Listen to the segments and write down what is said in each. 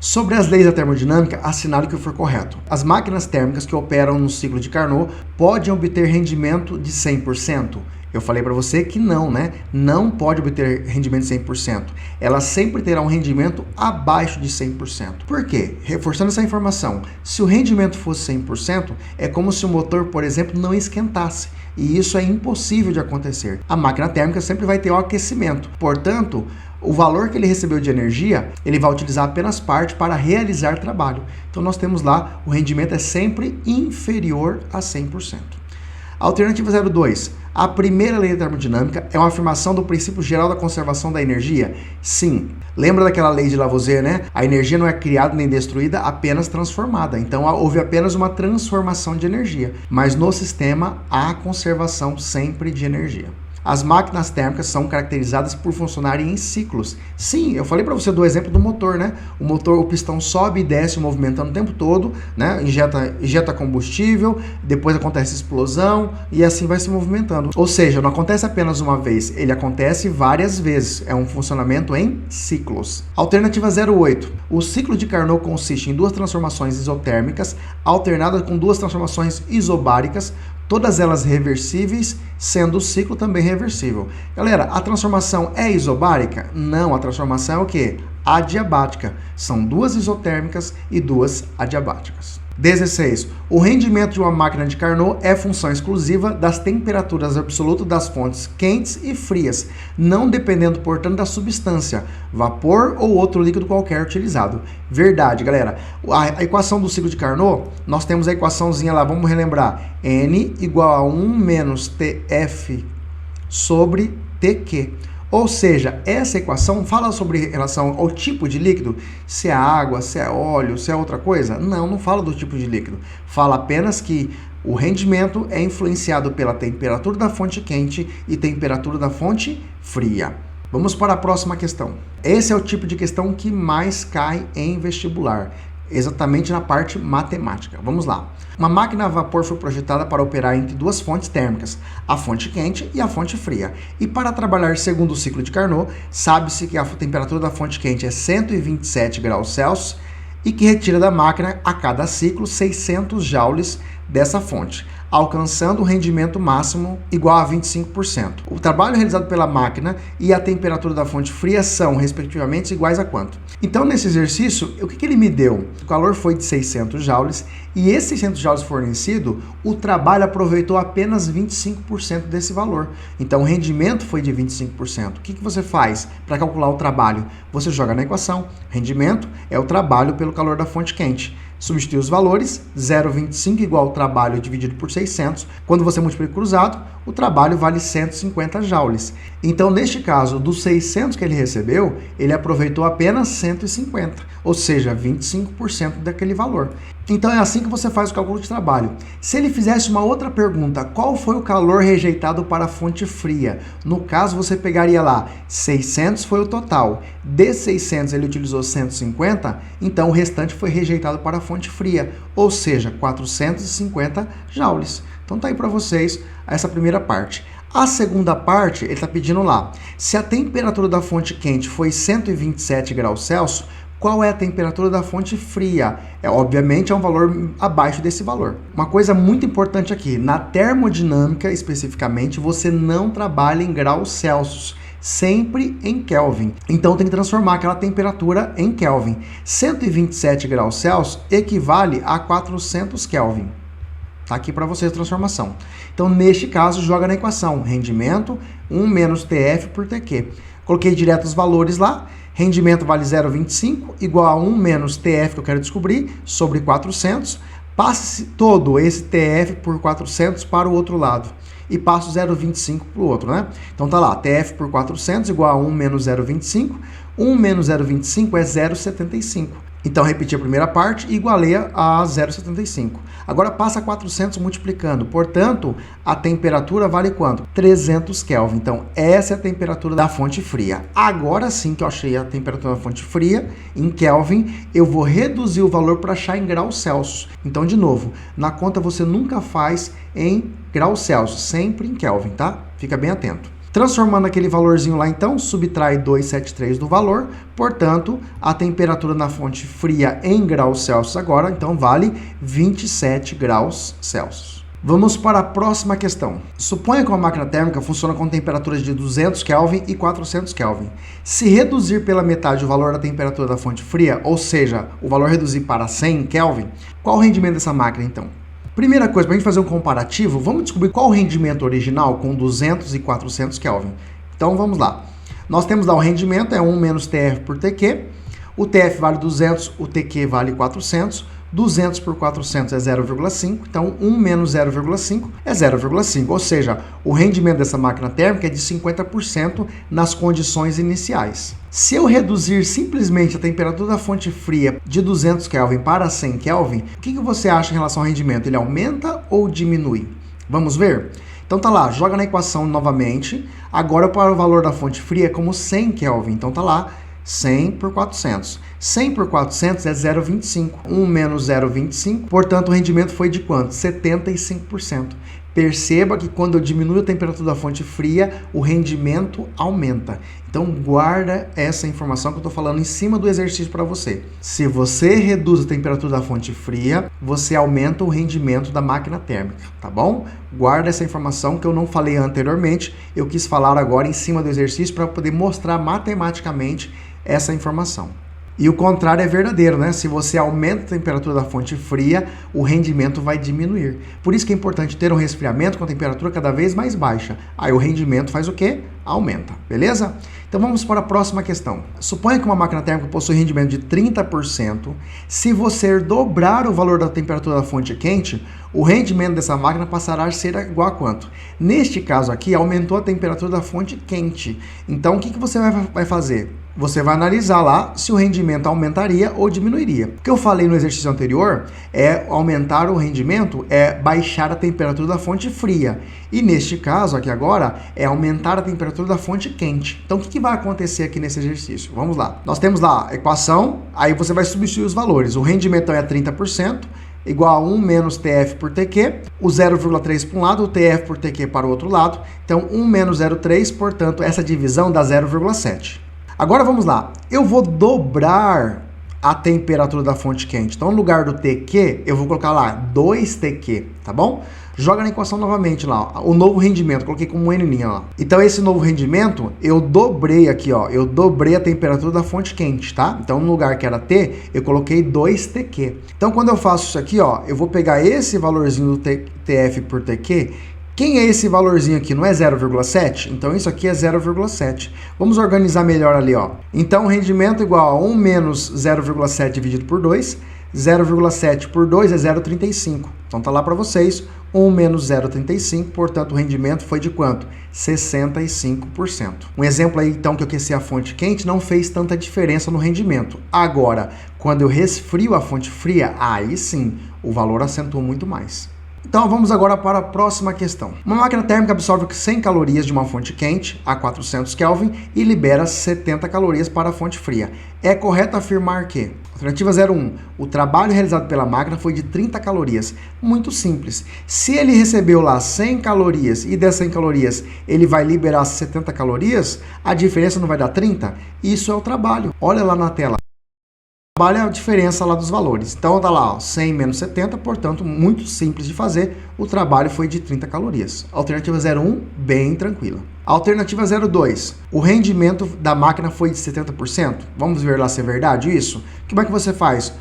Sobre as leis da termodinâmica, assinale o que for correto. As máquinas térmicas que operam no ciclo de Carnot podem obter rendimento de 100%? Eu falei para você que não, né? Não pode obter rendimento de 100%. Ela sempre terá um rendimento abaixo de 100%. Por quê? Reforçando essa informação, se o rendimento fosse 100%, é como se o motor, por exemplo, não esquentasse. E isso é impossível de acontecer. A máquina térmica sempre vai ter o aquecimento. Portanto, o valor que ele recebeu de energia, ele vai utilizar apenas parte para realizar trabalho. Então nós temos lá, o rendimento é sempre inferior a 100%. Alternativa 02. A primeira lei da termodinâmica é uma afirmação do princípio geral da conservação da energia? Sim. Lembra daquela lei de Lavoisier, né? A energia não é criada nem destruída, apenas transformada. Então houve apenas uma transformação de energia. Mas no sistema há conservação sempre de energia. As máquinas térmicas são caracterizadas por funcionarem em ciclos. Sim, eu falei para você do exemplo do motor, né? O motor, o pistão sobe e desce movimentando o tempo todo, né? Injeta combustível, depois acontece explosão e assim vai se movimentando. Ou seja, não acontece apenas uma vez, ele acontece várias vezes. É um funcionamento em ciclos. Alternativa 08. O ciclo de Carnot consiste em duas transformações isotérmicas alternadas com duas transformações isobáricas, todas elas reversíveis, sendo o ciclo também reversível. Galera, a transformação é isobárica? Não, a transformação é o quê? Adiabática. São duas isotérmicas e duas adiabáticas. 16. O rendimento de uma máquina de Carnot é função exclusiva das temperaturas absolutas das fontes quentes e frias, não dependendo, portanto, da substância, vapor ou outro líquido qualquer utilizado. Verdade, galera. A equação do ciclo de Carnot, nós temos a equaçãozinha lá, vamos relembrar. N igual a 1 menos TF sobre TQ. Ou seja, essa equação fala sobre relação ao tipo de líquido, se é água, se é óleo, se é outra coisa? Não, não fala do tipo de líquido. Fala apenas que o rendimento é influenciado pela temperatura da fonte quente e temperatura da fonte fria. Vamos para a próxima questão. Esse é o tipo de questão que mais cai em vestibular, exatamente na parte matemática. Vamos lá. Uma máquina a vapor foi projetada para operar entre duas fontes térmicas, a fonte quente e a fonte fria. E para trabalhar segundo o ciclo de Carnot, sabe-se que a temperatura da fonte quente é 127 graus Celsius e que retira da máquina a cada ciclo 600 joules dessa fonte, alcançando o rendimento máximo igual a 25%. O trabalho realizado pela máquina e a temperatura da fonte fria são, respectivamente, iguais a quanto? Então, nesse exercício, o que ele me deu? O calor foi de 600 joules e esses 600 joules fornecido, o trabalho aproveitou apenas 25% desse valor. Então, o rendimento foi de 25%. O que você faz para calcular o trabalho? Você joga na equação. Rendimento é o trabalho pelo calor da fonte quente. Substitui os valores, 0,25 igual ao trabalho dividido por 600. Quando você multiplica cruzado, o trabalho vale 150 joules. Então, neste caso, dos 600 que ele recebeu, ele aproveitou apenas 150, ou seja, 25% daquele valor. Então, é assim que você faz o cálculo de trabalho. Se ele fizesse uma outra pergunta, qual foi o calor rejeitado para a fonte fria? No caso, você pegaria lá, 600 foi o total. De 600 ele utilizou 150, então o restante foi rejeitado para a fonte fria, ou seja, 450 joules. Então tá aí para vocês essa primeira parte. A segunda parte, ele está pedindo lá, se a temperatura da fonte quente foi 127 graus Celsius, qual é a temperatura da fonte fria? Obviamente é um valor abaixo desse valor. Uma coisa muito importante aqui, na termodinâmica especificamente, você não trabalha em graus Celsius, sempre em Kelvin. Então tem que transformar aquela temperatura em Kelvin. 127 graus Celsius equivale a 400 Kelvin. Está aqui para vocês a transformação. Então, neste caso, joga na equação. Rendimento, 1 menos TF por TQ. Coloquei direto os valores lá. Rendimento vale 0,25, igual a 1 menos TF, que eu quero descobrir, sobre 400. Passe todo esse TF por 400 para o outro lado. E passo 0,25 para o outro, né? Então, tá lá, TF por 400 igual a 1 menos 0,25. 1 menos 0,25 é 0,75. Então, repetir a primeira parte e igualeia a 0,75. Agora, passa 400 multiplicando. Portanto, a temperatura vale quanto? 300 Kelvin. Então, essa é a temperatura da fonte fria. Agora sim que eu achei a temperatura da fonte fria, em Kelvin, eu vou reduzir o valor para achar em graus Celsius. Então, de novo, na conta você nunca faz em graus Celsius, sempre em Kelvin, tá? Fica bem atento. Transformando aquele valorzinho lá, então, subtrai 273 do valor, portanto, a temperatura na fonte fria em graus Celsius agora, então, vale 27 graus Celsius. Vamos para a próxima questão. Suponha que uma máquina térmica funciona com temperaturas de 200 Kelvin e 400 Kelvin. Se reduzir pela metade o valor da temperatura da fonte fria, ou seja, o valor reduzir para 100 Kelvin, qual o rendimento dessa máquina, então? Primeira coisa, para a gente fazer um comparativo, vamos descobrir qual o rendimento original com 200 e 400 Kelvin. Então, vamos lá. Nós temos lá o rendimento, é 1 menos TF por TQ. O TF vale 200, o TQ vale 400. 200 por 400 é 0,5, então 1 menos 0,5 é 0,5, ou seja, o rendimento dessa máquina térmica é de 50% nas condições iniciais. Se eu reduzir simplesmente a temperatura da fonte fria de 200 Kelvin para 100 Kelvin, o que você acha em relação ao rendimento? Ele aumenta ou diminui? Vamos ver? Então tá lá, joga na equação novamente, agora para o valor da fonte fria como 100 Kelvin, então tá lá, 100 por 400. 100 por 400 é 0,25. 1 menos 0,25, portanto, o rendimento foi de quanto? 75%. Perceba que quando eu diminuo a temperatura da fonte fria, o rendimento aumenta. Então, guarda essa informação que eu estou falando em cima do exercício para você. Se você reduz a temperatura da fonte fria, você aumenta o rendimento da máquina térmica, tá bom? Guarda essa informação que eu não falei anteriormente, eu quis falar agora em cima do exercício para poder mostrar matematicamente essa informação. E o contrário é verdadeiro, né? Se você aumenta a temperatura da fonte fria, o rendimento vai diminuir. Por isso que é importante ter um resfriamento com a temperatura cada vez mais baixa. Aí o rendimento faz o quê? Aumenta, beleza? Então vamos para a próxima questão. Suponha que uma máquina térmica possui rendimento de 30%. Se você dobrar o valor da temperatura da fonte quente, o rendimento dessa máquina passará a ser igual a quanto? Neste caso aqui, aumentou a temperatura da fonte quente. Então o que você vai fazer? Você vai analisar lá se o rendimento aumentaria ou diminuiria. O que eu falei no exercício anterior é aumentar o rendimento, é baixar a temperatura da fonte fria. E neste caso aqui agora é aumentar a temperatura da fonte quente. Então o que vai acontecer aqui nesse exercício? Vamos lá. Nós temos lá a equação, aí você vai substituir os valores. O rendimento é 30%. Igual a 1 menos TF por TQ, o 0,3 para um lado, o TF por TQ para o outro lado. Então 1 menos 0,3, portanto essa divisão dá 0,7. Agora vamos lá, eu vou dobrar a temperatura da fonte quente. Então, no lugar do TQ, eu vou colocar lá 2TQ, tá bom? Joga na equação novamente lá, ó, o novo rendimento, coloquei como N lá. Então, esse novo rendimento, eu dobrei aqui, ó, eu dobrei a temperatura da fonte quente, tá? Então, no lugar que era T, eu coloquei 2TQ. Então, quando eu faço isso aqui, ó, eu vou pegar esse valorzinho do TF por TQ. Quem é esse valorzinho aqui? Não é 0,7? Então, isso aqui é 0,7. Vamos organizar melhor ali, ó. Então, o rendimento igual a 1 menos 0,7 dividido por 2. 0,7 por 2 é 0,35. Então, tá lá para vocês. 1 menos 0,35, portanto, o rendimento foi de quanto? 65%. Um exemplo aí, então, que eu aqueci a fonte quente não fez tanta diferença no rendimento. Agora, quando eu resfrio a fonte fria, aí sim, o valor acentuou muito mais. Então vamos agora para a próxima questão. Uma máquina térmica absorve 100 calorias de uma fonte quente a 400 Kelvin e libera 70 calorias para a fonte fria. É correto afirmar que, alternativa 01, o trabalho realizado pela máquina foi de 30 calorias. Muito simples. Se ele recebeu lá 100 calorias e dessas 100 calorias ele vai liberar 70 calorias, a diferença não vai dar 30? Isso é o trabalho. Olha lá na tela. Trabalha a diferença lá dos valores. Então tá lá, ó, 100 menos 70, portanto, muito simples de fazer. O trabalho foi de 30 calorias. Alternativa 01, bem tranquila. Alternativa 02, o rendimento da máquina foi de 70%. Vamos ver lá se é verdade isso? Como é que você faz?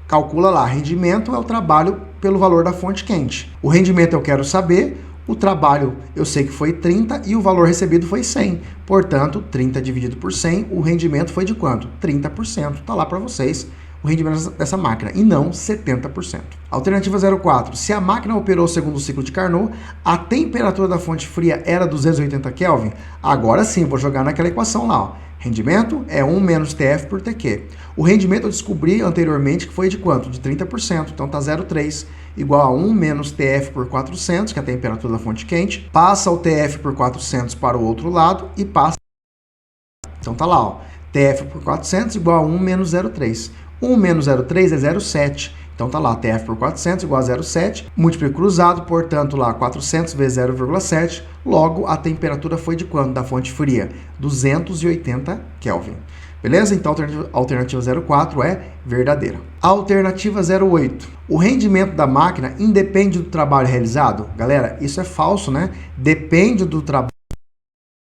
Calcula lá, rendimento é o trabalho pelo valor da fonte quente. O rendimento eu quero saber, o trabalho eu sei que foi 30 e o valor recebido foi 100. Portanto, 30 dividido por 100, o rendimento foi de quanto? 30%. Está lá para vocês o rendimento dessa máquina e não 70%. Alternativa 04. Se a máquina operou segundo o ciclo de Carnot, a temperatura da fonte fria era 280 Kelvin? Agora sim, vou jogar naquela equação lá, ó. Rendimento é 1 menos TF por TQ. O rendimento eu descobri anteriormente que foi de quanto? De 30%. Então tá 0,3 igual a 1 menos TF por 400, que é a temperatura da fonte quente. Passa o TF por 400 para o outro lado e passa. Então tá lá, ó. TF por 400 igual a 1 menos 0,3. 1 menos 0,3 é 0,7. Então tá lá, TF por 400 igual a 0,7, múltiplo cruzado, portanto lá 400 vezes 0,7, logo a temperatura foi de quanto da fonte fria? 280 Kelvin. Beleza? Então a alternativa 04 é verdadeira. Alternativa 08. O rendimento da máquina independe do trabalho realizado? Galera, isso é falso, né? Depende do trabalho.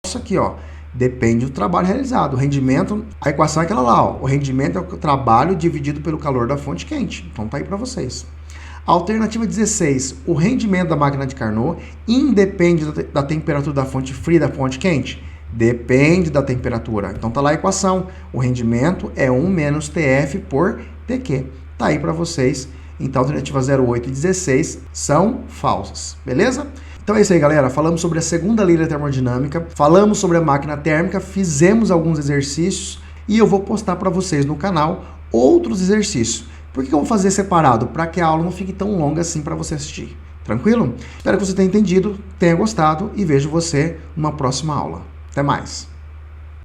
Isso aqui, ó. Depende do trabalho realizado. O rendimento, a equação é aquela lá, ó. O rendimento é o trabalho dividido pelo calor da fonte quente. Então tá aí para vocês. Alternativa 16. O rendimento da máquina de Carnot independe da temperatura da fonte fria e da fonte quente? Depende da temperatura. Então tá lá a equação. O rendimento é 1 menos TF por TQ. Tá aí para vocês. Então a alternativa 08 e 16 são falsas. Beleza? Então é isso aí, galera. Falamos sobre a segunda lei da termodinâmica, falamos sobre a máquina térmica, fizemos alguns exercícios e eu vou postar para vocês no canal outros exercícios. Por que eu vou fazer separado? Para que a aula não fique tão longa assim para você assistir. Tranquilo? Espero que você tenha entendido, tenha gostado e vejo você numa próxima aula. Até mais!